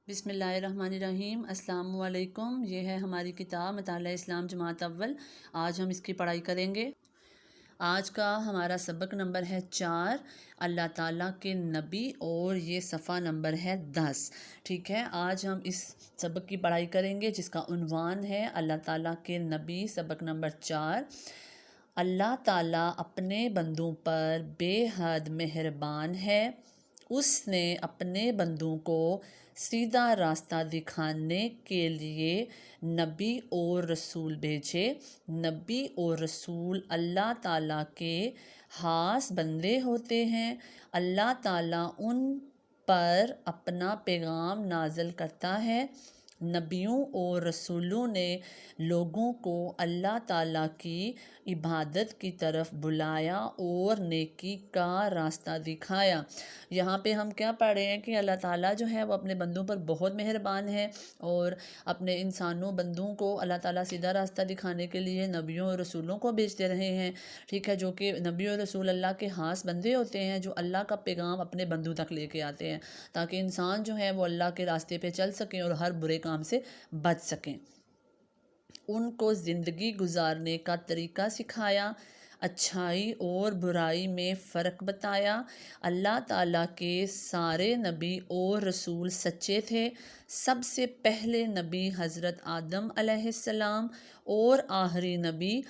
بسم اللہ الرحمن الرحیم۔ السلام علیکم۔ یہ ہے ہماری کتاب مطالعہ اسلام جماعت اول۔ آج ہم اس کی پڑھائی کریں گے۔ آج کا ہمارا سبق نمبر ہے 4، اللہ تعالیٰ کے نبی، اور یہ صفحہ نمبر ہے 10۔ ٹھیک ہے، آج ہم اس سبق کی پڑھائی کریں گے جس کا عنوان ہے اللہ تعالیٰ کے نبی، سبق نمبر 4۔ اللہ تعالیٰ اپنے بندوں پر بے حد مہربان ہے۔ اس نے اپنے بندوں کو سیدھا راستہ دکھانے کے لیے نبی اور رسول بھیجے۔ نبی اور رسول اللہ تعالیٰ کے خاص بندے ہوتے ہیں۔ اللہ تعالیٰ ان پر اپنا پیغام نازل کرتا ہے۔ نبیوں اور رسولوں نے لوگوں کو اللہ تعالیٰ کی عبادت کی طرف بلایا اور نیکی کا راستہ دکھایا۔ یہاں پہ ہم کیا پڑھ رہے ہیں کہ اللہ تعالیٰ جو ہے وہ اپنے بندوں پر بہت مہربان ہے، اور اپنے انسانوں بندوں کو اللہ تعالیٰ سیدھا راستہ دکھانے کے لیے نبیوں اور رسولوں کو بھیجتے رہے ہیں۔ ٹھیک ہے، جو کہ نبی اور رسول اللہ کے خاص بندے ہوتے ہیں، جو اللہ کا پیغام اپنے بندوں تک لے کے آتے ہیں، تاکہ انسان جو ہے وہ اللہ کے راستے پہ چل سکیں اور ہر برے کام سے بچ سکیں۔ ان کو زندگی گزارنے کا طریقہ سکھایا، اچھائی اور برائی میں فرق بتایا۔ اللہ تعالیٰ کے سارے نبی اور رسول سچے تھے۔ سب سے پہلے نبی حضرت آدم علیہ السلام اور آخری نبی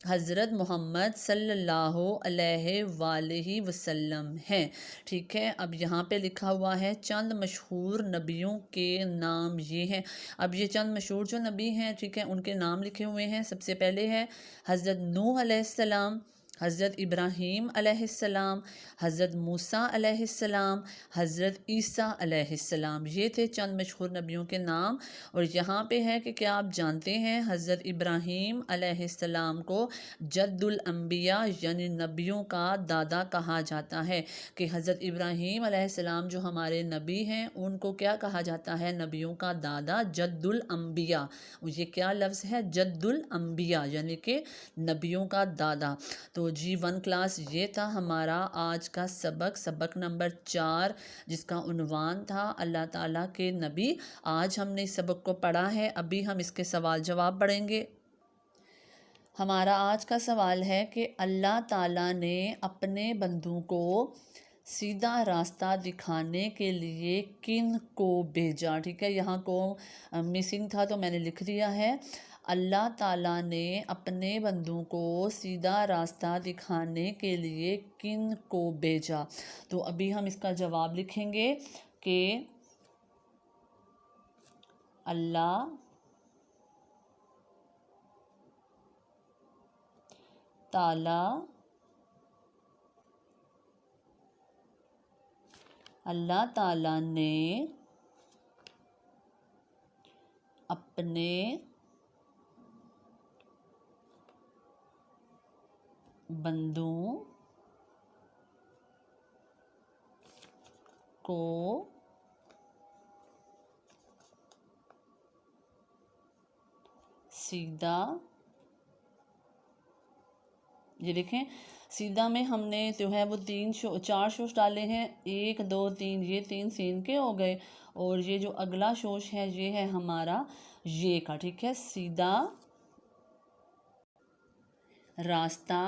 حضرت محمد صلی اللہ علیہ وآلہ وسلم ہیں۔ ٹھیک ہے، اب یہاں پہ لکھا ہوا ہے چند مشہور نبیوں کے نام یہ ہیں۔ اب یہ چند مشہور جو نبی ہیں، ٹھیک ہے، ان کے نام لکھے ہوئے ہیں۔ سب سے پہلے ہے حضرت نوح علیہ السلام، حضرت ابراہیم علیہ السلام، حضرت موسیٰ علیہ السلام، حضرت عیسیٰ علیہ السلام۔ یہ تھے چند مشہور نبیوں کے نام۔ اور یہاں پہ ہے کہ کیا آپ جانتے ہیں حضرت ابراہیم علیہ السلام کو جد الانبیاء یعنی نبیوں کا دادا کہا جاتا ہے، کہ حضرت ابراہیم علیہ السلام جو ہمارے نبی ہیں ان کو کیا کہا جاتا ہے؟ نبیوں کا دادا، جد الانبیاء۔ یہ کیا لفظ ہے؟ جد الانبیاء، یعنی کہ نبیوں کا دادا۔ تو G1 کلاس یہ تھا ہمارا آج کا سبق، سبق نمبر 4، جس کا عنوان تھا اللہ تعالیٰ کے نبی۔ آج ہم نے اس سبق کو پڑھا ہے، ابھی ہم اس کے سوال جواب پڑھیں گے۔ ہمارا آج کا سوال ہے کہ اللہ تعالیٰ نے اپنے بندوں کو سیدھا راستہ دکھانے کے لیے کن کو بھیجا؟ ٹھیک ہے، یہاں کو مسنگ تھا تو میں نے لکھ دیا ہے۔ اللہ تعالیٰ نے اپنے بندوں کو سیدھا راستہ دکھانے کے لیے کن کو بھیجا؟ تو ابھی ہم اس کا جواب لکھیں گے کہ اللہ تعالیٰ نے اپنے بندوں کو سیدھا، یہ دیکھیں سیدھا میں ہم نے جو ہے وہ 4 شوش ڈالے ہیں، 1 2 3، یہ 3 سین کے ہو گئے، اور یہ جو اگلا شوش ہے یہ ہے ہمارا یہ کا۔ ٹھیک ہے، سیدھا راستہ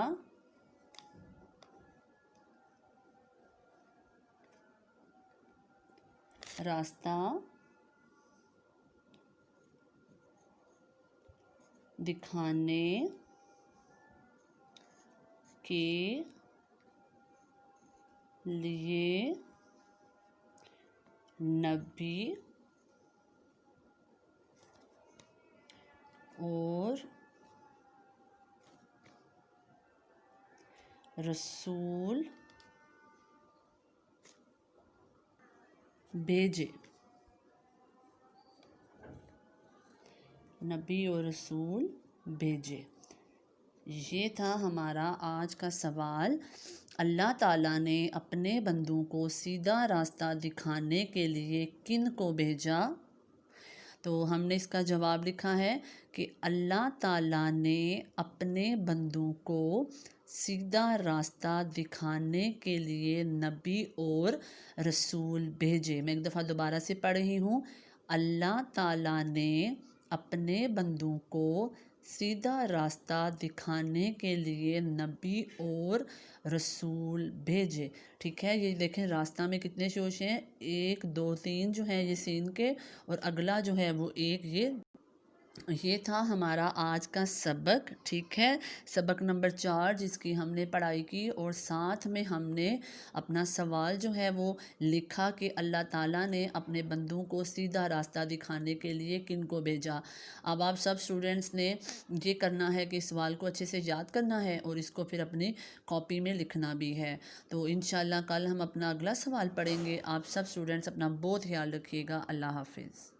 دکھانے کے لیے نبی اور رسول بھیجے۔ نبی اور رسول بھیجے، یہ تھا ہمارا آج کا سوال۔ اللہ تعالیٰ نے اپنے بندوں کو سیدھا راستہ دکھانے کے لیے کن کو بھیجا؟ تو ہم نے اس کا جواب لکھا ہے کہ اللہ تعالیٰ نے اپنے بندوں کو سیدھا راستہ دکھانے کے لیے نبی اور رسول بھیجے۔ میں ایک دفعہ دوبارہ سے پڑھ رہی ہوں۔ اللہ تعالیٰ نے اپنے بندوں کو سیدھا راستہ دکھانے کے لیے نبی اور رسول بھیجے. ٹھیک ہے، یہ دیکھیں راستہ میں کتنے شوش ہیں، 1 2 3 جو ہیں یہ سین کے، اور اگلا جو ہے وہ ایک یہ تھا ہمارا آج کا سبق. ٹھیک ہے، سبق نمبر 4 جس کی ہم نے پڑھائی کی، اور ساتھ میں ہم نے اپنا سوال جو ہے وہ لکھا کہ اللہ تعالیٰ نے اپنے بندوں کو سیدھا راستہ دکھانے کے لیے کن کو بھیجا. اب آپ سب اسٹوڈنٹس نے یہ کرنا ہے کہ اس سوال کو اچھے سے یاد کرنا ہے اور اس کو پھر اپنی کاپی میں لکھنا بھی ہے. تو انشاءاللہ کل ہم اپنا اگلا سوال پڑھیں گے. آپ سب اسٹوڈنٹس اپنا بہت خیال رکھیے گا. اللہ حافظ.